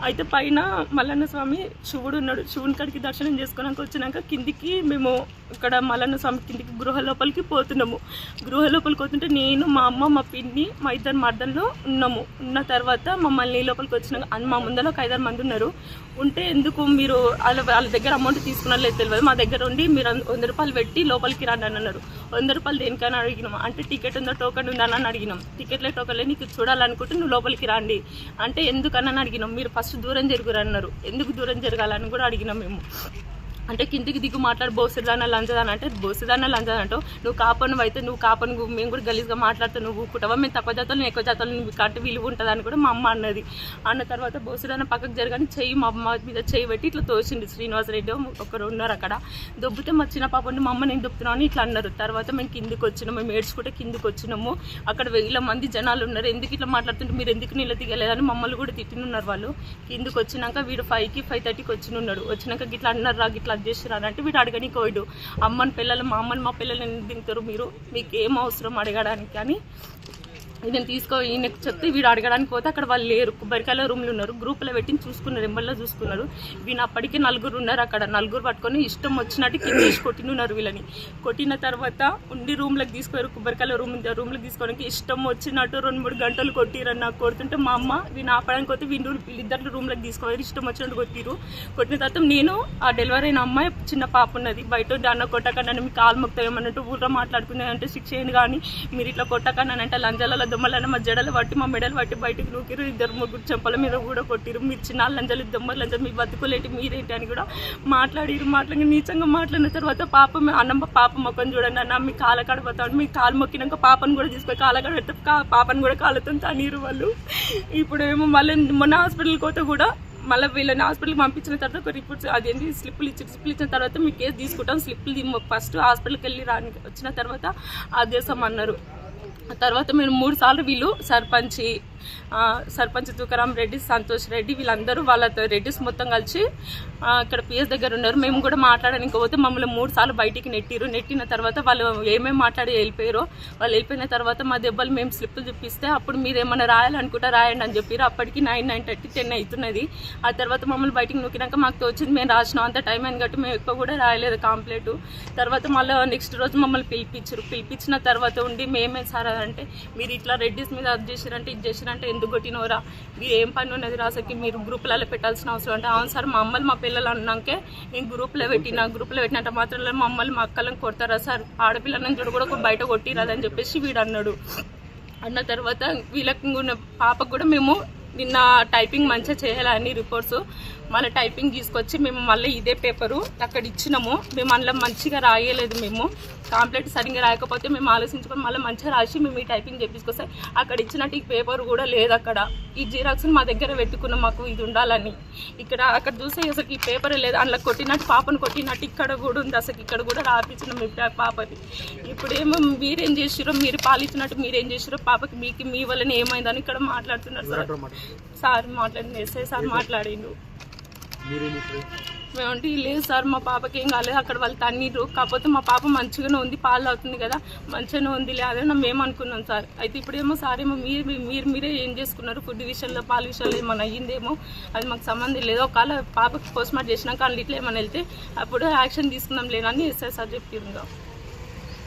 అయితే పైన మల్లన్న స్వామి శివుడు ఉన్నాడు. శివుని కాడికి దర్శనం చేసుకున్నాక వచ్చినాక కిందికి మేము ఇక్కడ మల్లన్న స్వామి కిందికి గృహ లోపలికి పోతున్నాము. గృహ లోపలికి పోతుంటే నేను, మా అమ్మ, మా పిన్ని, మా ఇద్దరు మర్దల్లో ఉన్నాము. ఉన్న తర్వాత మమ్మల్ని లోపలికి వచ్చినాక మా ముందర ఒక 5-6 మంది ఉన్నారు. ఉంటే ఎందుకు మీరు వాళ్ళ దగ్గర అమౌంట్ తీసుకున్నా లేదు తెలియదు, మా దగ్గర ఉండి మీరు 100 రూపాయలు పెట్టి లోపలికి రండి అని అన్నారు. 100 రూపాయలు దేనికైనా అడిగినాం. అంటే టికెట్ ఉందో టోకెన్ ఉందా అని అడిగినాం. టికెట్లే టోకెన్లే, నీకు చూడాలనుకుంటే నువ్వు లోపలికి రండి అంటే ఎందుకన్నా అడిగినాం. మీరు ఫస్ట్ దూరం జరుగురు అన్నారు. ఎందుకు దూరం జరగాలని కూడా అడిగినాం మేము. అంటే కిందికి దిగు మాట్లాడు, బోసిదాన లంచదాన అంటే బోసిదాన లంచదాన అంటావు, నువ్వు కాపను అయితే నువ్వు కాపను, మేము కూడా గలీజ్గా మాట్లాడుతావు, నువ్వు కుటవా, మేము తక్కువ జాతలు నేను ఎక్కువ జాతలు నువ్వు కంటే విలువ ఉంటుందని కూడా మా అమ్మ అన్నది. అన్న తర్వాత బోసిదాన పక్కకు జరగాని చెయ్యి మా అమ్మ మీద చెయ్యి పెట్టి ఇట్లా తోసింది. శ్రీనివాసరెడ్డి ఒకరు ఉన్నారు అక్కడ. దొబ్బితే మా చిన్న పాప ఉండి మా అమ్మ నేను దొబ్బుతున్నావు అని ఇట్లా అన్నారు. తర్వాత మేము కిందికి వచ్చినాము. మేము ఏడ్చుకుంటే కిందికి వచ్చినాము. అక్కడ 1000 మంది జనాలు ఉన్నారు. ఎందుకు ఇట్లా మాట్లాడుతుంటే మీరు ఎందుకు నీళ్ళు దిగలేదని మమ్మల్ని కూడా తిట్టినున్నారు వాళ్ళు. కిందికి వచ్చినాక వీడు 5కి 5:30కి వచ్చినున్నాడు. వచ్చినాక గిట్లా అన్నారు రా, గిట్లా చేసిరా అంటే వీడు అడగని కోయిడు. అమ్మని పిల్లలు, మా అమ్మని మా పిల్లలు ఎందుకు దిగుతారు మీరు, మీకు ఏం అవసరం అడగడానికి అని నేను ఈయనకు చెప్తే వీడు అడగడానికి పోతే అక్కడ వాళ్ళు లేరు. కొబ్బరికాయల రూమ్లు ఉన్నారు. గ్రూప్లో పెట్టి చూసుకున్నారు, ఎంబల్లో చూసుకున్నారు. వీళ్ళు అప్పటికి 4 ఉన్నారు అక్కడ. 4 పట్టుకొని ఇష్టం వచ్చినట్టు కింద వేసి కొట్టినున్నారు వీళ్ళని. కొట్టిన తర్వాత ఉండి రూమ్లోకి తీసుకోరు. కొబ్బరికాయల రూమ్లోకి తీసుకోవడానికి ఇష్టం వచ్చినట్టు 2-3 గంటలు కొట్టిరని నాకు కొడుతుంటే మా అమ్మ వీళ్ళు ఆపడానికి పోతే వీళ్ళిద్దరు రూమ్లోకి తీసుకోవాలి, ఇష్టం వచ్చినట్టు కొట్టిరు. కొట్టిన తర్వాత నేను ఆ డెలివరీ అయిన అమ్మాయి చిన్న పాప ఉన్నది బయట అన్న కొట్టకన్నా మీ కాలు మొక్తాయేమన్నట్టు ఊళ్ళో మాట్లాడుకున్నాయంటే శిక్ష ఏంది కానీ మీరు ఇట్లా కొట్టకన్నా అంటే లంజాల దొమ్మలన్న మా జడలు పట్టి మా మెడలు పట్టి బయటకు నూకిరు. 2-3 చెంపల మీద కూడా కొట్టిరు. మీరు చిన్న లంజలు దొమ్మలు లంజలు మీ బతుకులేంటి మీరేంటి అని కూడా మాట్లాడి నీచంగా మాట్లాడిన తర్వాత పాప మొక్కను చూడండి అన్న, మీ కాళ్ళ కాడ పోతాడు, మీ కాలు మొక్కినాక పాపను కూడా తీసుకొని కాళ్ళ కాడ పెడితే పాపను కూడా కాళ్ళతో తనీరు వాళ్ళు. ఇప్పుడు ఏమో మళ్ళీ మొన్న హాస్పిటల్కి పోతే కూడా మళ్ళీ వీళ్ళని హాస్పిటల్కి పంపించిన తర్వాత ఒక రిపోర్ట్స్ అదేంటి స్లిప్పులు ఇచ్చిన తర్వాత మీ కేసు తీసుకుంటాం, స్లిప్పులు ఫస్ట్ హాస్పిటల్కి వెళ్ళి వచ్చిన తర్వాత ఆదేశం అన్నారు. తర్వాత మేము 3 సార్లు వీళ్ళు సర్పంచ్ తుకారాం రెడ్డి, సంతోష్ రెడ్డి వీళ్ళందరూ వాళ్ళతో రెడ్డిస్ మొత్తం కలిసి ఇక్కడ పిఎస్ దగ్గర ఉన్నారు. మేము కూడా మాట్లాడడానికి పోతే మమ్మల్ని 3 సార్లు బయటికి నెట్టిన తర్వాత వాళ్ళు ఏమేమి మాట్లాడి వెళ్ళిపోయారో వాళ్ళు వెళ్ళిపోయిన తర్వాత మా దెబ్బలు మేము స్లిప్పులు చూపిస్తే అప్పుడు మీరు ఏమైనా రాయాలనుకుంటా రాయండి అని చెప్పారు. అప్పటికి 9:30, 10 అవుతున్నది. ఆ తర్వాత మమ్మల్ని బయటికి నొక్కినాక మాకు తోచింది మేము రాసినాం. అంత టైం అని కాబట్టి మేము ఎక్కువ కూడా రాయలేదు కంప్లీట్. తర్వాత మళ్ళీ నెక్స్ట్ రోజు మమ్మల్ని పిలిపించిన తర్వాత ఉండి మేమే సార్ అంటే మీరు ఇట్లా రెడ్డిస్ మీద అది చేసిరంటే ఇది చేసిరంటే ఎందుకు కొట్టినవరా, మీరు ఏం పని ఉన్నది రాసకి మీరు గ్రూపులలో పెట్టాల్సిన అవసరం అంటే అవును సార్ మా అమ్మలు మా పిల్లలు అన్నాకే నేను గ్రూప్లో పెట్టినంత మాత్రం మా అమ్మలు మా అక్కలను కొడతారా సార్, ఆడపిల్లలను చూడ కూడా బయట కొట్టిరాదని చెప్పేసి వీడు అన్నాడు. అన్న తర్వాత వీళ్ళకి పాపకు కూడా మేము నిన్న టైపింగ్ మంచిగా చేయాలని రిపోర్ట్స్ మళ్ళీ టైపింగ్ తీసుకొచ్చి మేము మళ్ళీ ఇదే పేపరు అక్కడ ఇచ్చినాము. మేము అందులో మంచిగా రాయలేదు, మేము కంప్లీట్ సరిగ్గా రాయకపోతే మేము ఆలోచించుకొని మళ్ళీ మంచిగా రాసి మేము ఈ టైపింగ్ చేపించుకొస్తే అక్కడ ఇచ్చినట్టు ఈ పేపర్ కూడా లేదు. అక్కడ ఈ జిరాక్స్ని మా దగ్గర పెట్టుకున్నాం మాకు ఇది ఉండాలని. అక్కడ చూస్తే అసలు ఈ పేపర్ లేదు, అందులో కొట్టినట్టు పాపను కొట్టినట్టు ఇక్కడ కూడా ఉంది. అసలు ఇక్కడ కూడా రాపించినాం మీ పాపని. ఇప్పుడేమో మీరేం చేసిరో, మీరు పాలించినట్టు మీరేం చేసిరో పాపకి మీ వల్లనే ఏమైందని ఇక్కడ మాట్లాడుతున్నారు సార్ మాట్లాడింది ఎస్ఐ సార్ మాట్లాడిండు. మేమంటే లేదు సార్ మా పాపకి ఏం కాలేదు, అక్కడ వాళ్ళు తన్నీరు కాకపోతే మా పాప మంచిగానే ఉంది, పాలు అవుతుంది కదా మంచిగానే ఉంది లేదని మేము అనుకున్నాం సార్. అయితే ఇప్పుడేమో సార్ ఏమో మీరే ఏం చేసుకున్నారు, ఫుడ్ విషయంలో పాల విషయంలో ఏమైనా అయ్యిందేమో అది మాకు సంబంధం లేదు, ఒకవేళ పాపకి పోస్ట్ మార్టం చేసినాక వాళ్ళు ఇట్లా ఏమైనా వెళ్తే అప్పుడు యాక్షన్ తీసుకున్నాం లేదని ఎస్ఐ సార్ చెప్పింది.